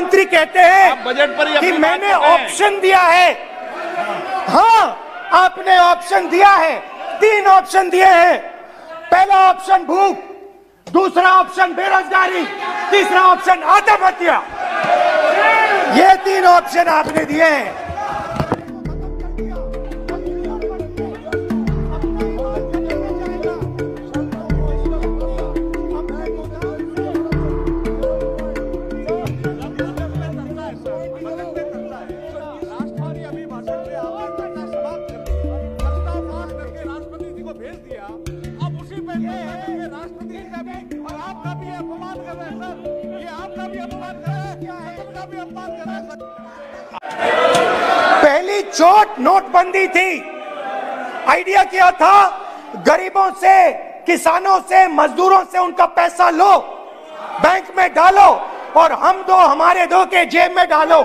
प्रधानमंत्री कहते हैं बजट पर कि मैंने ऑप्शन दिया है। हाँ, आपने ऑप्शन दिया है, 3 ऑप्शन दिए हैं। पहला ऑप्शन भूख, दूसरा ऑप्शन बेरोजगारी, तीसरा ऑप्शन आत्महत्या। ये 3 ऑप्शन आपने दिए हैं। पहली चोट नोटबंदी थी। आइडिया किया था गरीबों से, किसानों से, मजदूरों से उनका पैसा लो, बैंक में डालो और हम दो हमारे दो के जेब में डालो।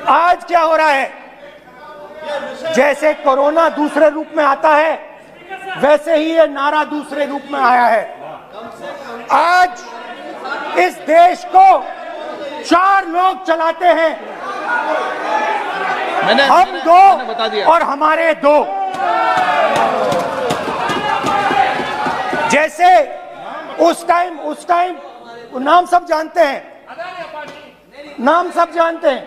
आज क्या हो रहा है? जैसे कोरोना दूसरे रूप में आता है, वैसे ही ये नारा दूसरे रूप में आया है। आज इस देश को 4 लोग चलाते हैं, हम 2 और हमारे 2। जैसे उस टाइम नाम सब जानते हैं, नाम सब जानते हैं।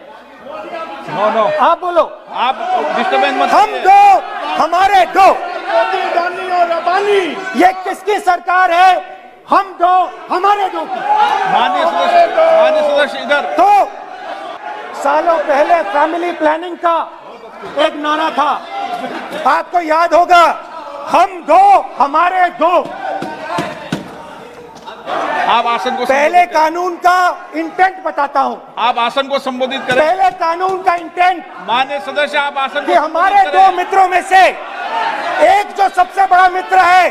नो आप बोलो, आप डिस्टर्बेंस मत। हम 2 हमारे 2। ये किसकी सरकार है? हम 2 हमारे 2 की। माननीय सदस्य इधर। तो सालों पहले फैमिली प्लानिंग का एक नारा था, आपको याद होगा, हम 2 हमारे 2। आप आसन को पहले कानून का इंटेंट बताता हूं। आप आसन को संबोधित करें। पहले कानून का इंटेंट, माननीय सदस्य आप आसन कि हमारे 2 मित्रों में से एक जो सबसे बड़ा मित्र है,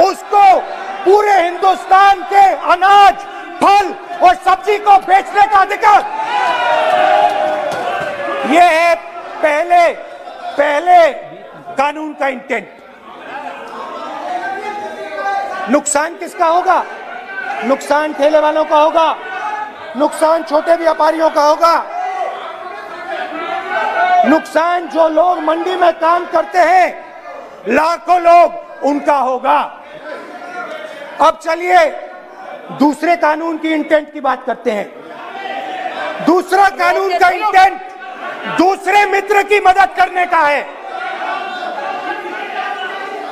उसको पूरे हिंदुस्तान के अनाज, फल और सब्जी को बेचने का अधिकार। यह है पहले कानून का इंटेंट। नुकसान किसका होगा? नुकसान ठेले वालों का होगा, नुकसान छोटे व्यापारियों का होगा, नुकसान जो लोग मंडी में काम करते हैं, लाखों लोग, उनका होगा। अब चलिए दूसरे कानून की इंटेंट की बात करते हैं। दूसरा कानून का इंटेंट दूसरे मित्र की मदद करने का है।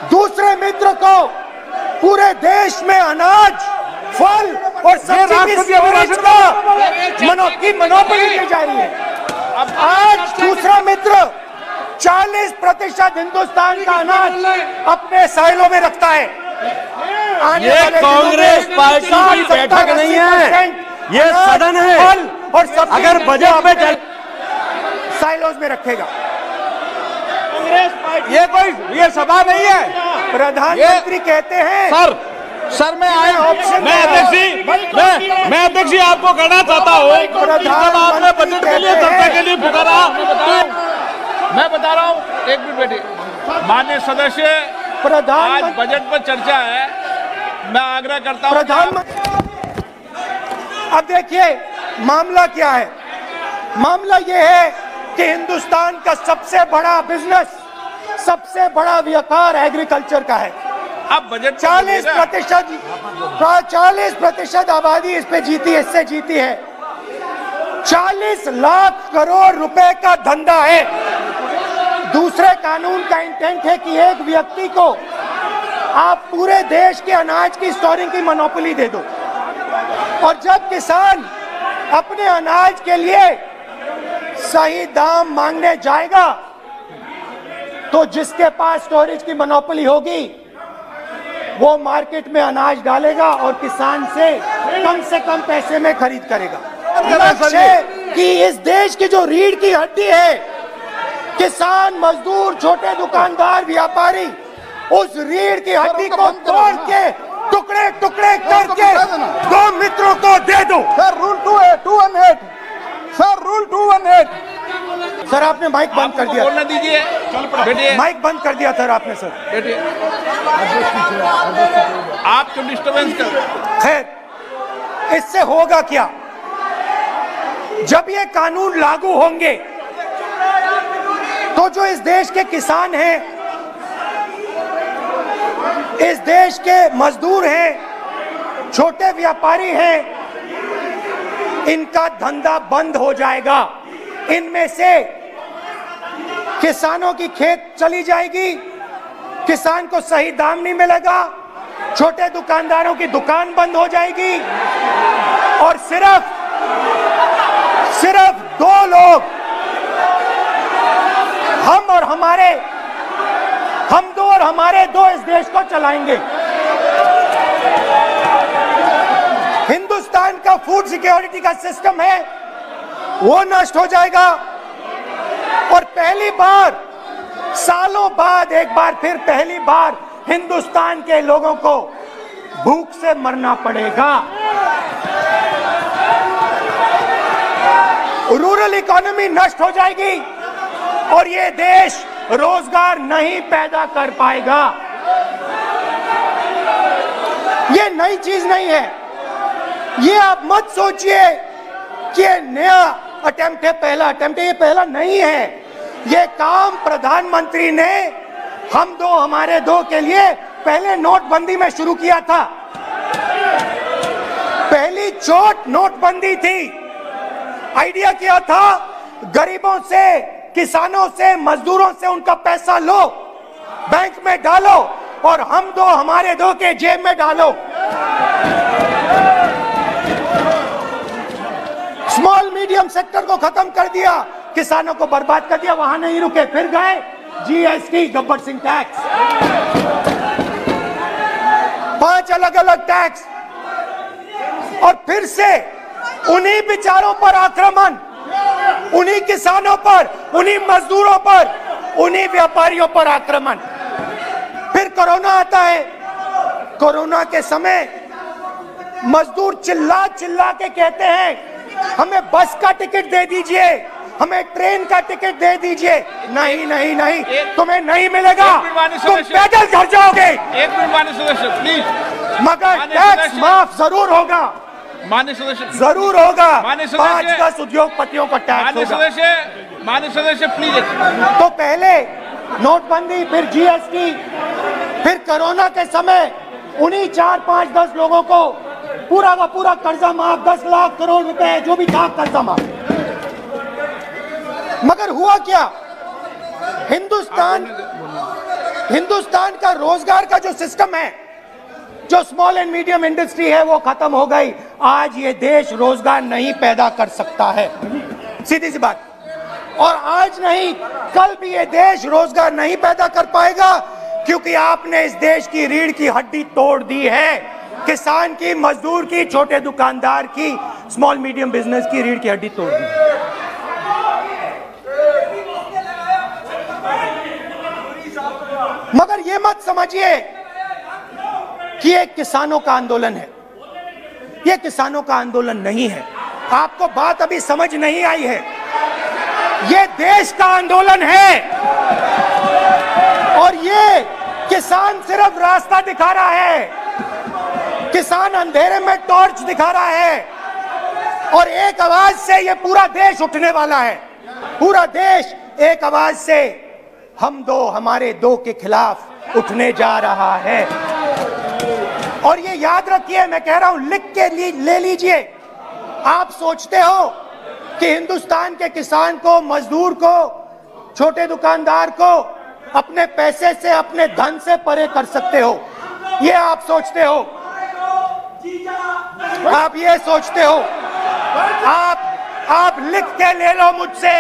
दूसरे मित्र को पूरे देश में अनाज, फल और सब्जी की मोनोपोली दी जा रही है। आज दूसरा मित्र 40% हिंदुस्तान का अनाज अपने साइलों में रखता है। ये कांग्रेस पार्टी की बैठक नहीं है, ये सदन है। और सब अगर बजट में साइलोज में रखेगा। कांग्रेस पार्टी ये सभा नहीं है। प्रधानमंत्री कहते हैं सर मैं अध्यक्ष जी आपको कहना चाहता हूँ, जब आपने बजट के लिए चर्चा के लिए पुकारा, मैं बता रहा हूँ, एक मिनट बैठिए। माननीय सदस्य, आज बजट पर चर्चा है, मैं आग्रह करता हूँ। प्रधानमंत्री, अब देखिए मामला क्या है। मामला ये है कि हिंदुस्तान का सबसे बड़ा बिजनेस, सबसे बड़ा व्यापार एग्रीकल्चर का है। अब बजट 40% आबादी इस पे जीती है, इससे जीती है। 40 लाख करोड़ रुपए का धंधा है। दूसरे कानून का इंटेंट है कि एक व्यक्ति को आप पूरे देश के अनाज की स्टोरिंग की मोनोपोली दे दो, और जब किसान अपने अनाज के लिए सही दाम मांगने जाएगा, तो जिसके पास स्टोरेज की मोनोपोली होगी वो मार्केट में अनाज डालेगा और किसान से कम पैसे में खरीद करेगा। लक्ष्य कि इस देश की जो रीढ़ की हड्डी है, किसान, मजदूर, छोटे दुकानदार, व्यापारी, उस रीढ़ की हड्डी को तोड़ के टुकड़े टुकड़े करके 2 मित्रों को दे दो। Sir rule 218, sir rule 218। Sir आपने माइक बंद कर दिया। बोलने दीजिए, बैठिए। माइक बंद कर दिया सर आपने। सर बैठिए, आप क्यों डिस्टर्बेंस कर? खैर, इससे होगा क्या? जब ये कानून लागू होंगे तो जो इस देश के किसान हैं, इस देश के मजदूर हैं, छोटे व्यापारी हैं, इनका धंधा बंद हो जाएगा। इनमें से किसानों की खेत चली जाएगी, किसान को सही दाम नहीं मिलेगा, छोटे दुकानदारों की दुकान बंद हो जाएगी और सिर्फ दो लोग, हम दो और हमारे दो इस देश को चलाएंगे। हिंदुस्तान का फूड सिक्योरिटी का सिस्टम है वो नष्ट हो जाएगा और पहली बार सालों बाद एक बार फिर पहली बार हिंदुस्तान के लोगों को भूख से मरना पड़ेगा। रूरल इकोनॉमी नष्ट हो जाएगी और ये देश रोजगार नहीं पैदा कर पाएगा। ये नई चीज नहीं है, ये आप मत सोचिए कि ये नया अटेम्प्ट है, पहला अटेम्प्ट है। ये पहला नहीं है, ये काम प्रधानमंत्री ने हम दो हमारे दो के लिए पहले नोटबंदी में शुरू किया था। पहली चोट नोटबंदी थी। आइडिया क्या था? गरीबों से, किसानों से, मजदूरों से उनका पैसा लो, बैंक में डालो और हम दो हमारे दो के जेब में डालो। स्मॉल मीडियम सेक्टर को खत्म कर दिया, किसानों को बर्बाद कर दिया। वहां नहीं रुके, फिर गए जीएसटी, गब्बर सिंह टैक्स, 5 अलग अलग टैक्स और फिर से उन्हीं बेचारों पर आक्रमण, उन्हीं किसानों पर, उन्हीं मजदूरों पर, उन्हीं व्यापारियों पर आक्रमण। फिर कोरोना आता है। कोरोना के समय मजदूर चिल्ला चिल्ला के कहते हैं हमें बस का टिकट दे दीजिए, हमें ट्रेन का टिकट दे दीजिए। नहीं नहीं नहीं, तुम्हें नहीं मिलेगा, तुम पैदल घर जाओगे। एक मिनट माननीय सदस्य प्लीज। मगर टैक्स माफ जरूर होगा, माननीय सदस्य जरूर होगा। माननीय 5-10 उद्योगपतियों का टैक्स होगा। माननीय सदस्य प्लीज। तो पहले नोटबंदी, फिर जीएसटी, फिर कोरोना के समय उन्हीं 4-5-10 लोगों को पूरा का पूरा कर्जा माफ, 10 लाख करोड़ रुपए जो भी था कर्जा माफ। मगर हुआ क्या? हिंदुस्तान का रोजगार का जो सिस्टम है, जो स्मॉल एंड मीडियम इंडस्ट्री है, वो खत्म हो गई। आज ये देश रोजगार नहीं पैदा कर सकता है, सीधी सी बात। और आज नहीं, कल भी ये देश रोजगार नहीं पैदा कर पाएगा क्योंकि आपने इस देश की रीढ़ की हड्डी तोड़ दी है। किसान की, मजदूर की, छोटे दुकानदार की, स्मॉल मीडियम बिजनेस की रीढ़ की हड्डी तोड़ दी। मगर ये मत समझिए कि ये किसानों का आंदोलन है। ये किसानों का आंदोलन नहीं है। आपको बात अभी समझ नहीं आई है। ये देश का आंदोलन है और ये किसान सिर्फ रास्ता दिखा रहा है। किसान अंधेरे में टॉर्च दिखा रहा है और एक आवाज से ये पूरा देश उठने वाला है। पूरा देश एक आवाज से हम दो हमारे दो के खिलाफ उठने जा रहा है। और ये याद रखिए, मैं कह रहा हूं, लिख के ले लीजिए। आप सोचते हो कि हिंदुस्तान के किसान को, मजदूर को, छोटे दुकानदार को अपने पैसे से, अपने धन से परे कर सकते हो। ये आप सोचते हो, आप ये सोचते हो। आप लिख के ले लो मुझसे,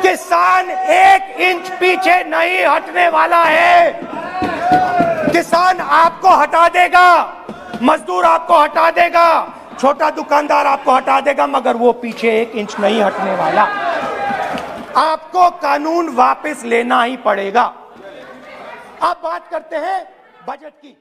किसान 1 इंच पीछे नहीं हटने वाला है। किसान आपको हटा देगा, मजदूर आपको हटा देगा, छोटा दुकानदार आपको हटा देगा, मगर वो पीछे 1 इंच नहीं हटने वाला। आपको कानून वापस लेना ही पड़ेगा। अब बात करते हैं बजट की।